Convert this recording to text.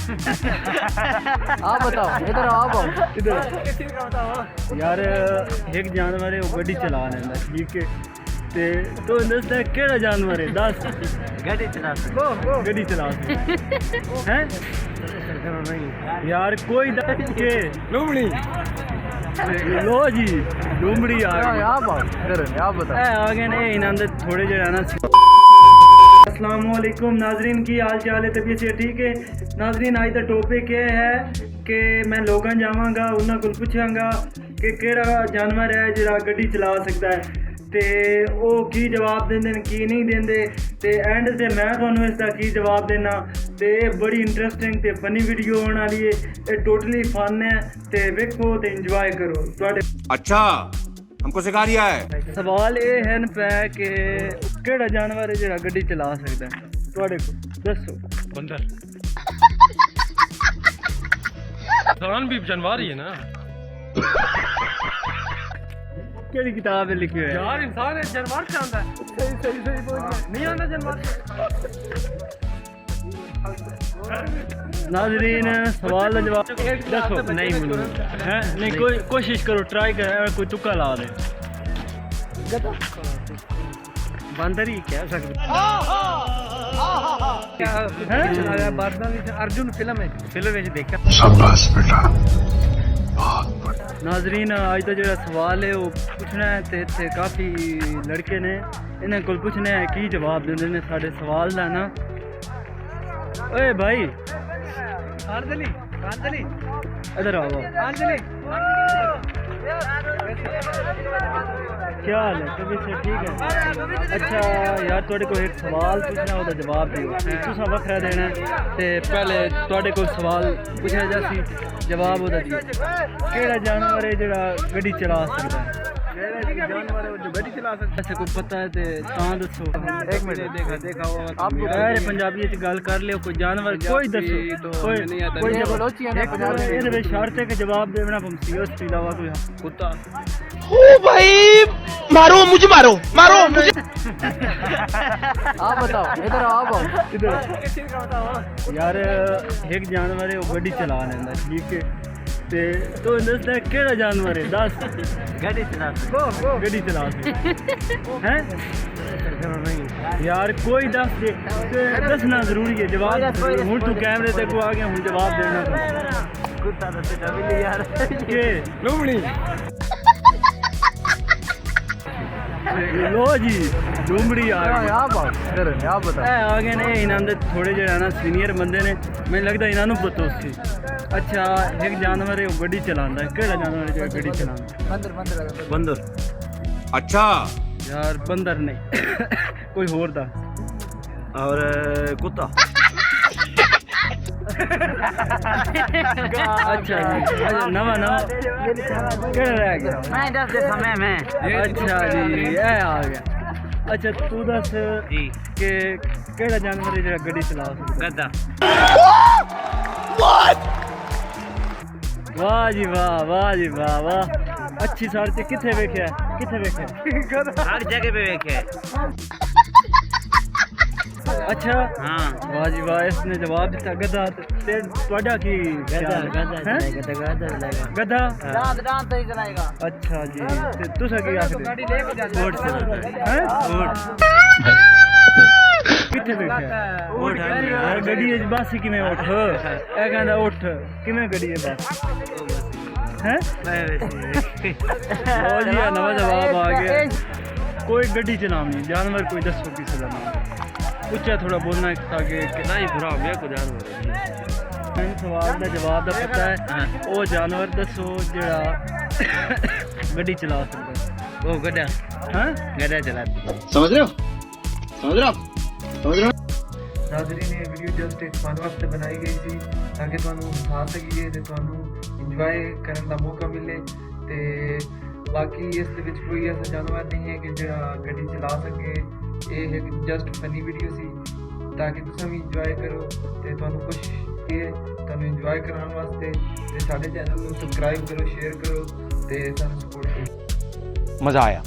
आप बताओ, इधर आओ इधर यार एक जानवर है वो गड्डी चला लेंदा ठीक है ते तो दसदा केड़ा जानवर है दस गाड़ी चला गड्डी चला हैं यार कोई दस के लोमड़ी लो जी लोमड़ी आ गई आप बताओ आ गए ने इन्हां दे थोड़े जेहा ना अस्सलामुअलैकुम नाजरीन की हाल चाल है तबीयत से ठीक है नाजरीन आज का टॉपिक ये है कि मैं लोगों जावांगा उन्हां कोल पुछांगा कि केड़ा जानवर है जिहड़ा गड्डी चला सकता है ते ओ की जवाब देंदे ने की नहीं देंदे ते एंड ते मैं तुहानू इसदा की जवाब देना ते बड़ी इंटरेस्टिंग ते फनी वीडियो होने वाली है ये टोटली फन है ते वेखो ते एंजॉय करो तुहाडे अच्छा हमको सिखा रिया है सवाल ये है पे कि केड़ा जानवर है जिहड़ा गड्डी चला सकता है तुहाडे को दसो बंदर इंसान भी जानवर ही है ना केड़ी किताब में लिखी है यार इंसान है जानवर से आंदा है सही बोल नहीं आंदा जानवर नाजरीन सवाल का जवाब दसो नहीं है नहीं कोई कोशिश करो ट्राई कर कोई तुक्का ला दे बंदर ही कह सकते अर्जुन फिल्म में देखा नाजरीन आज का जो सवाल है वो पूछना है ते इत्थे काफ़ी लड़के ने इन्हें को पूछना है की जवाब देंदे ने साढ़े सवाल का ना ओए भाई इधर आओ क्या हाल है कभी से ठीक है अच्छा यार तुहाडे को एक सवाल पूछना ओदा जवाब दियो तुसां वखरा देना ते पहले तुहाडे को सवाल पूछा जासी जवाब ओदा दियो केड़ा जानवर है जेड़ा गड्डी चला सकदा है जानवर है जो गड्डी चला सकदा है कोई पता है ते तां दसो एक मिनट देखा आप यार पंजाबी च गल कर लियो कोई जानवर कोई दसो कोई ये शर्त है कि जवाब देना पमसी उसके अलावा कोई कुत्ता ओ भाई मारो मुझे आप बताओ इधर आओ इधर यार एक जानवर है वो गड्डी चला लेंदा ठीक है ते तो दसदा केड़ा जानवर है दस गाड़ी चला हैं यार कोई दस दे दसना जरूरी है जवाब हूँ तू कैमरे ते को आ गया हूँ जवाब देना कुत्ता यार के लोमड़ी लो जी लोमड़ी आ गई आप बताओ आ गए ने इन्हां दे थोड़े जेहड़ा ना सीनियर बंदे ने मैंने लगदा इन्हां नू पता उसी अच्छा एक जानवर है वो गड्डी चलांदा है केड़ा जानवर है जो गड्डी चलांदा बंदर अच्छा यार बंदर नहीं कोई होर दा और कुत्ता अच्छा जी नवा केड़ा रह गया मैं दस दे समय में अच्छा जी ये आ गया अच्छा तू दस कि केड़ा जानवर है जेड़ा गड्डी चला सकदा गद्दा वाह जी वाह अच्छी सार से किथे वेख्या हर जगह पे देखे अच्छा हाँ वाह जी वाह इसने जवाब दिता गधा ते ਤੁਹਾਡਾ ਕੀ गधा अच्छा जी ते तुसा की आखदे ऊंट हैं किथे बैठा यार गड्डी च बस किवें उठ ए कहंदा उठ किवें गड्डी है बस हैं ओ जी नवा जवाब आ गया कोई गड्डी च नाम नहीं जानवर कोई दसो किसी का नाम पूछा थोड़ा बोलना ताकि कितना ही बुरा हो गया को जानवर सवाल का जवाब का पता है वो जानवर दसो जेड़ा गड्डी चला सकता है वो गड्ढा हाँ गड्ढा चला समझ रहे हो नाज़रीन ये वीडियो जस्ट एक फन वास्ते बनाई गई थी ताकि तुहानू दिखा सकीए ते तुहानू इंजॉय करने का मौका मिले ते बाकी इस दे विच कोई ऐसा जानवर नहीं है कि जेड़ा गड्डी चला सके ये एक जस्ट फनी वीडियो सी ताकि तुम भी इंजॉय करो ते तुहानू कोशिश ये तुहानू इंजॉय कराने वास्ते ते साडे चैनल नू सबसक्राइब करो शेयर करो ते सानू सपोर्ट करो मजा आया